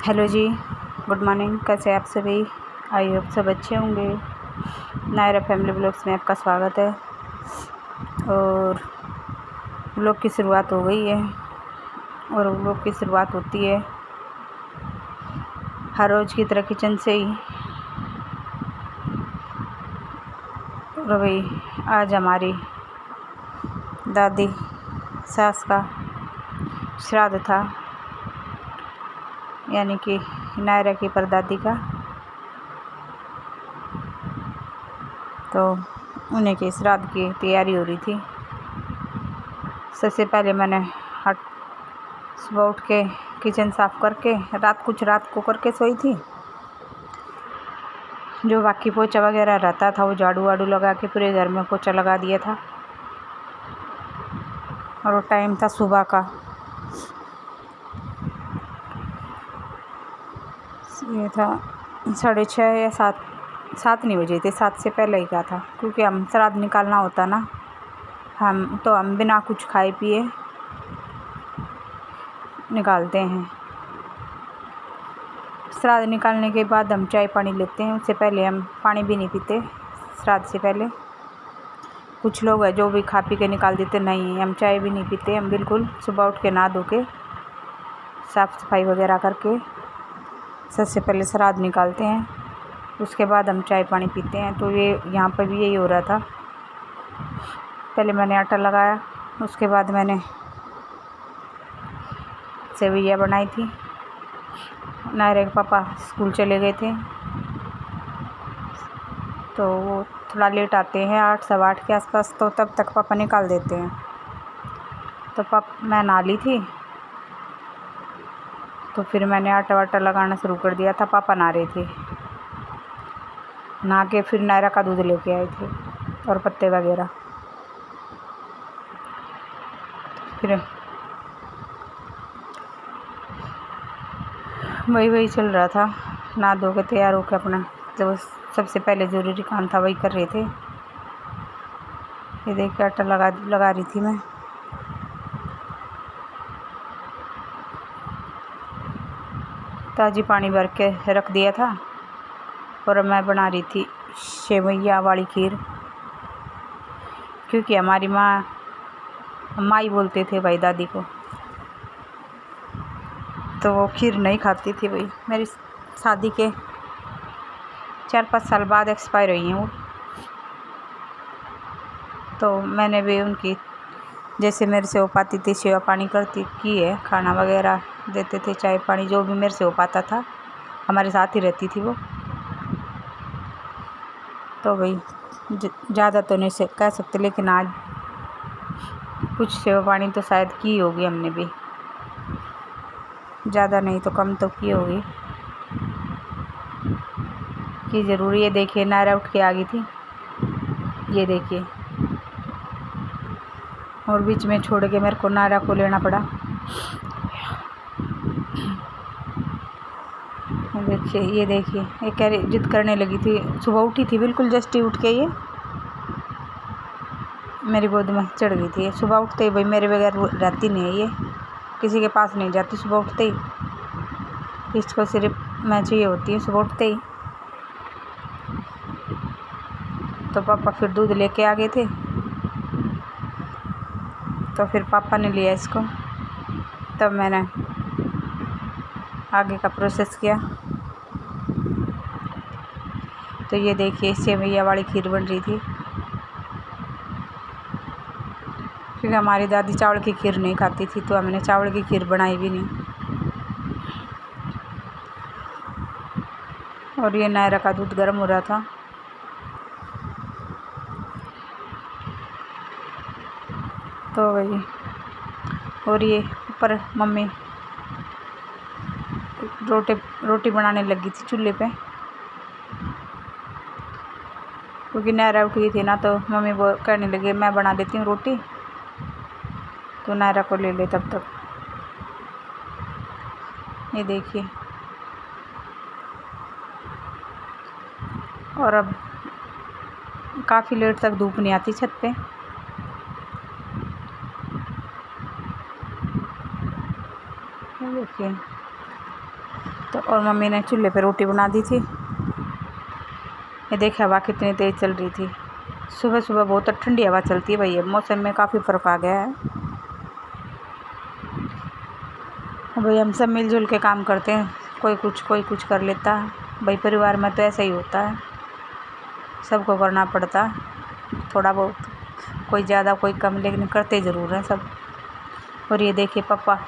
Hello जी, good morning. कैसे आप सभी? आई होप सब अच्छे होंगे। नायरा फैमिली ब्लॉग्स में आपका स्वागत है। और ब्लॉग की शुरुआत हो गई है और ब्लॉग की शुरुआत होती है हर रोज़ की तरह किचन से ही। और भाई आज हमारी दादी सास का श्राद्ध था, यानी कि नायरा की परदादी का। तो उन्हीं के श्राद्ध की तैयारी हो रही थी। सबसे पहले मैंने सुबह उठ के किचन साफ़ करके रात को करके सोई थी। जो बाकी पोछा वगैरह रहता था वो झाड़ू वाड़ू लगा के पूरे घर में पोछा लगा दिया था। और वो टाइम था सुबह का, ये था 6:30 या 7 नहीं बजे थे। 7 से पहले ही का था, क्योंकि हम श्राद्ध निकालना होता ना, हम बिना कुछ खाए पिए निकालते हैं। श्राद्ध निकालने के बाद हम चाय पानी लेते हैं। उससे पहले हम पानी भी नहीं पीते श्राद्ध से पहले। कुछ लोग हैं जो भी खा पी के निकाल देते, नहीं, हम चाय भी नहीं पीते। हम बिल्कुल सुबह उठ के नहा धो के साफ़ सफाई वगैरह करके सबसे पहले श्राद्ध निकालते हैं। उसके बाद हम चाय पानी पीते हैं। तो ये यहाँ पर भी यही हो रहा था। पहले मैंने आटा लगाया, उसके बाद मैंने सेवइयाँ बनाई थी। नायरा के पापा स्कूल चले गए थे, तो वो थोड़ा लेट आते हैं, 8 सवा 8 के आसपास। तो तब तक पापा निकाल देते हैं। तो मैं नहा ली थी, तो फिर मैंने आटा वाटा लगाना शुरू कर दिया था। पापा नहा रहे थे, नहा के फिर नायरा का दूध लेके आए थे और पत्ते वगैरह। फिर वही चल रहा था। नहा धो के तैयार होकर अपना जो सबसे पहले ज़रूरी काम था वही कर रहे थे। ये देख के आटा लगा रही थी मैं। ताज़ी पानी भर के रख दिया था और मैं बना रही थी सेवइयाँ वाली खीर, क्योंकि हमारी माई बोलते थे भाई दादी को, तो वो खीर नहीं खाती थी। भाई मेरी शादी के 4-5 साल बाद एक्सपायर हुई हैं वो। तो मैंने भी उनकी जैसे मेरे से हो पाती थी सेवा पानी की है। खाना वगैरह देते थे, चाय पानी जो भी मेरे से हो पाता था, हमारे साथ ही रहती थी वो। तो भाई ज़्यादा तो नहीं कह सकते, लेकिन आज कुछ सेवा पानी तो शायद की होगी हमने भी, ज़्यादा नहीं तो कम तो की होगी, कि ज़रूरी है। देखिए नायरा उठ के आ गई थी, ये देखिए, और बीच में छोड़ के मेरे को नायरा को लेना पड़ा। ये देखिए ये कह रही, जिद करने लगी थी। सुबह उठी थी बिल्कुल जस्ट ही उठ के ये मेरी गोद में चढ़ गई थी। सुबह उठते ही भाई मेरे बगैर रहती नहीं है, ये किसी के पास नहीं जाती सुबह उठते ही। इसको सिर्फ मैं चाहिए होती है सुबह उठते ही। तो पापा फिर दूध लेके आ गए थे, तो फिर पापा ने लिया इसको, तब मैंने आगे का प्रोसेस किया। तो ये देखिए सेवइयाँ वाली खीर बन रही थी, क्योंकि हमारी दादी चावल की खीर नहीं खाती थी, तो हमने चावल की खीर बनाई भी नहीं। और ये नायरा का दूध गर्म हो रहा था। तो वही, और ये ऊपर मम्मी रोटी बनाने लगी थी चूल्हे पे, क्योंकि नायरा उठ गई थी ना। तो मम्मी वो कहने लगे मैं बना देती हूँ रोटी, तो नायरा को ले ले तब तक। ये देखिए, और अब काफ़ी लेट तक धूप नहीं आती छत पे। देखिए, तो और मम्मी ने चूल्हे पे रोटी बना दी थी। ये देखिए हवा कितनी तेज़ चल रही थी। सुबह सुबह बहुत ठंडी हवा चलती है भाई, मौसम में काफ़ी फ़र्क आ गया है। भाई हम सब मिलजुल के काम करते हैं, कोई कुछ कर लेता है भाई। परिवार में तो ऐसा ही होता है, सबको करना पड़ता है थोड़ा बहुत, कोई ज़्यादा कोई कम, लेकिन करते ज़रूर हैं सब। और ये देखिए पापा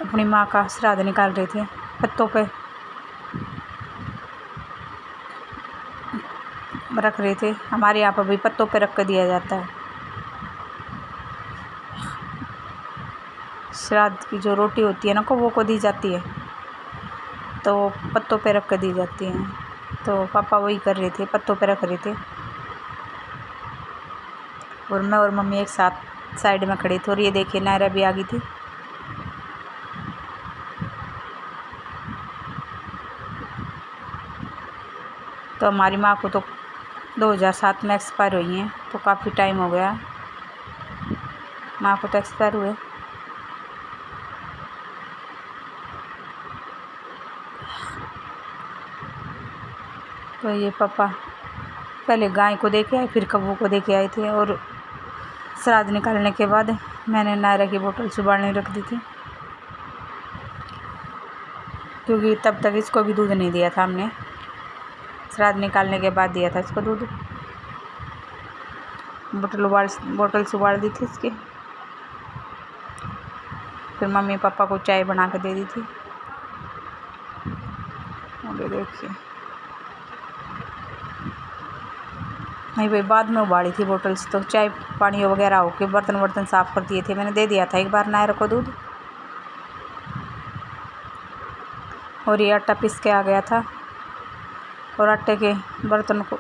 अपनी माँ का श्राद्ध निकाल रहे थे, पत्तों पे रख रहे थे। हमारे यहाँ पर भी पत्तों पे रख कर दिया जाता है। श्राद्ध की जो रोटी होती है ना वो को दी जाती है, तो पत्तों पे रख कर दी जाती है। तो पापा वही कर रहे थे, पत्तों पे रख रहे थे। और मैं और मम्मी एक साथ साइड में खड़ी थी। और ये देखिए नायरा भी आ गई थी। तो हमारी माँ को तो 2007 में एक्सपायर हुई हैं, तो काफ़ी टाइम हो गया माँ को तो एक्सपायर हुए। तो ये पापा पहले गाय को देके आए, फिर कब्बू को देके आए थे। और श्राद्ध निकालने के बाद मैंने नायरा की बोतल सुबाड़ने रख दी थी, क्योंकि तब तक इसको भी दूध नहीं दिया था हमने। श्राद्ध निकालने के बाद दिया था इसको दूध। बोतल सुबाड़ दी थी इसकी। फिर मम्मी पापा को चाय बना के दे दी थी। और देखिए नहीं भाई, बाद में उबाली थी बोतल्स, तो चाय पानी वगैरह होके बर्तन साफ़ कर दिए थे। मैंने दे दिया था एक बार नायरा को दूध। और ये आटा पीस के आ गया था, और आटे के बर्तन को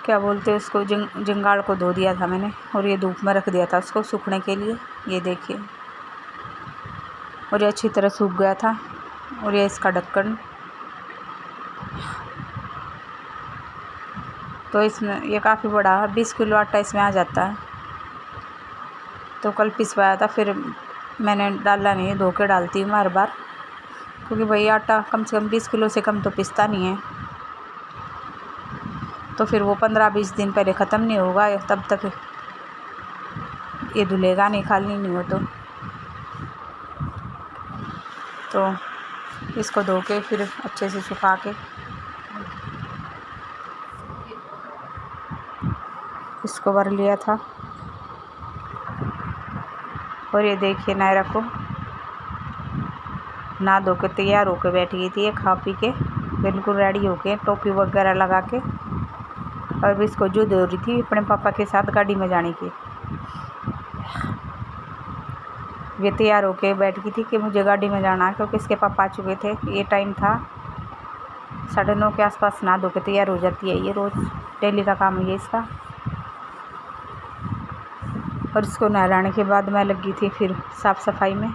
क्या बोलते हैं उसको, जंगाड़ को धो दिया था मैंने। और ये धूप में रख दिया था उसको सूखने के लिए। ये देखिए, और ये अच्छी तरह सूख गया था। और ये इसका ढक्कन, तो इसमें ये काफ़ी बड़ा 20 किलो आटा इसमें आ जाता है। तो कल पिसवाया था, फिर मैंने डाला नहीं, धो के डालती हूँ हर बार, क्योंकि भाई आटा कम से कम 20 किलो से कम तो पिसता नहीं है। तो फिर वो 15-20 दिन पहले ख़त्म नहीं होगा, तब तक ये धुलेगा नहीं, खाली नहीं हो तो इसको धो के फिर अच्छे से सुखा के इसको भर लिया था। और ये देखिए नायरा को नहा धो के तैयार होकर बैठ गई थी, ये खा पी के बिल्कुल रेडी होके, टोपी वगैरह लगा के। और भी इसको जो दे रही थी अपने पापा के साथ गाड़ी में जाने की। ये तैयार होके बैठ गई थी कि मुझे गाड़ी में जाना है, क्योंकि इसके पापा आ चुके थे। ये टाइम था 9:30 के आसपास, नहा धो के तैयार हो जाती है। ये रोज़ डेली का काम है ये इसका। और इसको नहलाने के बाद मैं लगी थी फिर साफ़ सफाई में।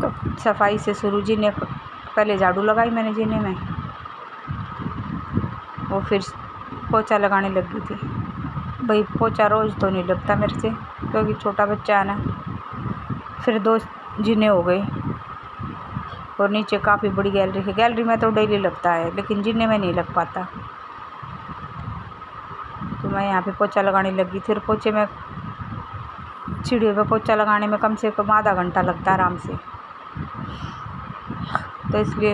तो सफाई से शुरू, जीने पहले झाड़ू लगाई मैंने जीने में, वो फिर पोछा लगाने लगी थी। भाई पोछा रोज़ तो नहीं लगता मेरे से, क्योंकि छोटा बच्चा है ना। फिर 2 जीने हो गए। और नीचे काफ़ी बड़ी गैलरी है, गैलरी में तो डेली लगता है, लेकिन जीने में नहीं लग पाता। तो मैं यहाँ पे पोछा लगाने लगी थी। और पोछे में, सीढ़ियों पे पोछा लगाने में कम से कम आधा घंटा लगता है आराम से। तो इसलिए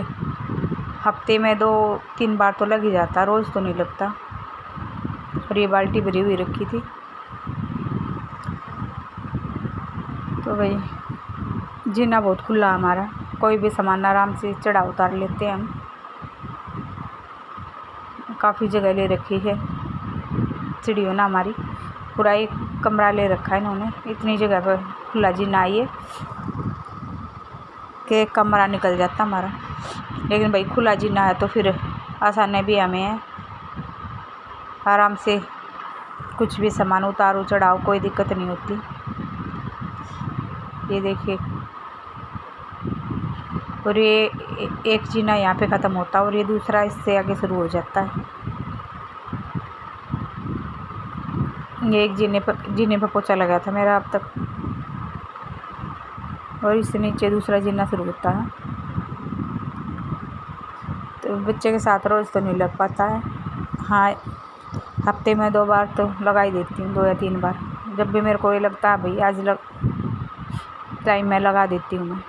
हफ्ते में 2-3 बार तो लग ही जाता, रोज़ तो नहीं लगता। और ये बाल्टी भरी हुई रखी थी। तो भाई जीना बहुत खुला हमारा, कोई भी सामान आराम से चढ़ा उतार लेते हैं हम। काफ़ी जगह ले रखी है सीढ़ियों ना हमारी, पूरा एक कमरा ले रखा है इन्होंने। इतनी जगह पर खुला जीना है ये कि कमरा निकल जाता हमारा। लेकिन भाई खुला जीना है तो फिर आसानी भी हमें है, आराम से कुछ भी सामान उतारो चढ़ाओ, कोई दिक्कत नहीं होती। ये देखिए, और ये एक जीना यहाँ पे ख़त्म होता है, और ये दूसरा इससे आगे शुरू हो जाता है। ये एक जीने पर पोछा लगा था मेरा अब तक, और इससे नीचे दूसरा जीना शुरू होता है। तो बच्चे के साथ रोज़ तो नहीं लग पाता है। हाँ, हफ्ते में 2 बार तो लगा ही देती हूँ, 2 या 3 बार। जब भी मेरे को ये लगता है भाई आज टाइम में लगा देती हूँ मैं।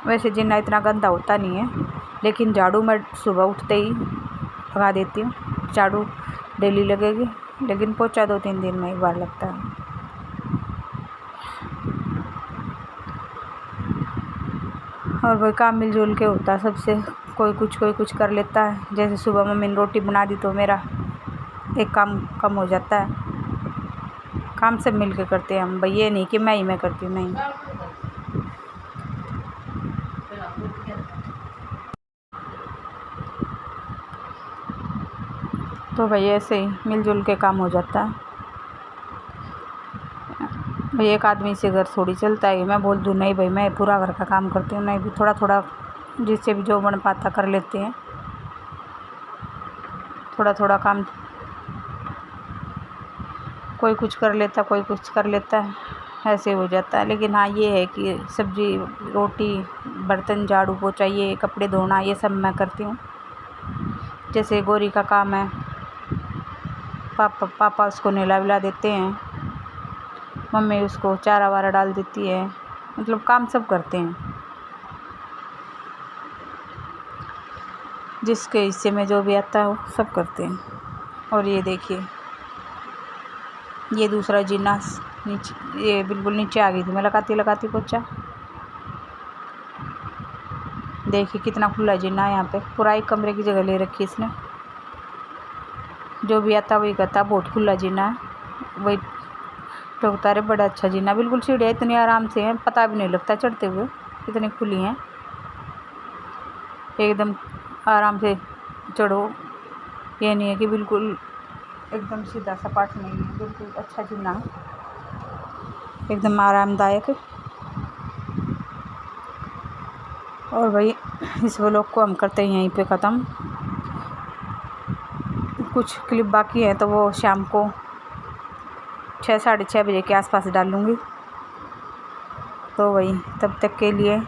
वैसे जीना इतना गंदा होता नहीं है, लेकिन झाड़ू मैं सुबह उठते ही लगा देती हूँ। झाड़ू डेली लगेगी, लेकिन पोछा 2-3 दिन में एक बार लगता है। और वही काम मिलजुल के होता है सबसे, कोई कुछ कर लेता है। जैसे सुबह मम्मी ने रोटी बना दी तो मेरा एक काम कम हो जाता है। काम सब मिल के करते हैं हम, भाई ये नहीं कि मैं करती हूँ, नहीं। तो भाई ऐसे ही मिलजुल के काम हो जाता है। भाई एक आदमी से घर थोड़ी चलता है। मैं बोल दूँ नहीं भाई मैं पूरा घर का काम करती हूँ, नहीं भी थोड़ा थोड़ा जिससे भी जो बन पाता कर लेते हैं। थोड़ा थोड़ा काम कोई कुछ कर लेता, कोई कुछ कर लेता है, ऐसे हो जाता है। लेकिन हाँ ये है कि सब्ज़ी रोटी बर्तन झाड़ू पोछा ये कपड़े धोना ये सब मैं करती हूँ। जैसे गोरी का काम है, पापा उसको नहला विला देते हैं, मम्मी उसको चारा वारा डाल देती है, मतलब काम सब करते हैं। जिसके हिस्से में जो भी आता है वो सब करते हैं। और ये देखिए ये दूसरा जीना नीचे, ये बिल्कुल नीचे आ गई थी मैं लगाती पोछा। देखिए कितना खुला जीना है, यहाँ पे पूरा एक कमरे की जगह ले रखी है इसने। जो भी आता वही कहता बहुत खुला जीना है, वही ठोकता रहे। बड़ा अच्छा जीना, बिल्कुल सीढ़ियाँ इतनी आराम से हैं, पता भी नहीं लगता चढ़ते हुए, इतनी खुली हैं, एकदम आराम से चढ़ो। ये नहीं है कि बिल्कुल एकदम सीधा सपाट नहीं है, बिल्कुल अच्छा जीना है, एकदम आरामदायक। और भाई इस व्लॉग को हम करते हैं यहीं पे ख़त्म। कुछ क्लिप बाकी है तो वो शाम को 6 साढ़े 6 बजे के आसपास डालूँगी। तो वही तब तक के लिए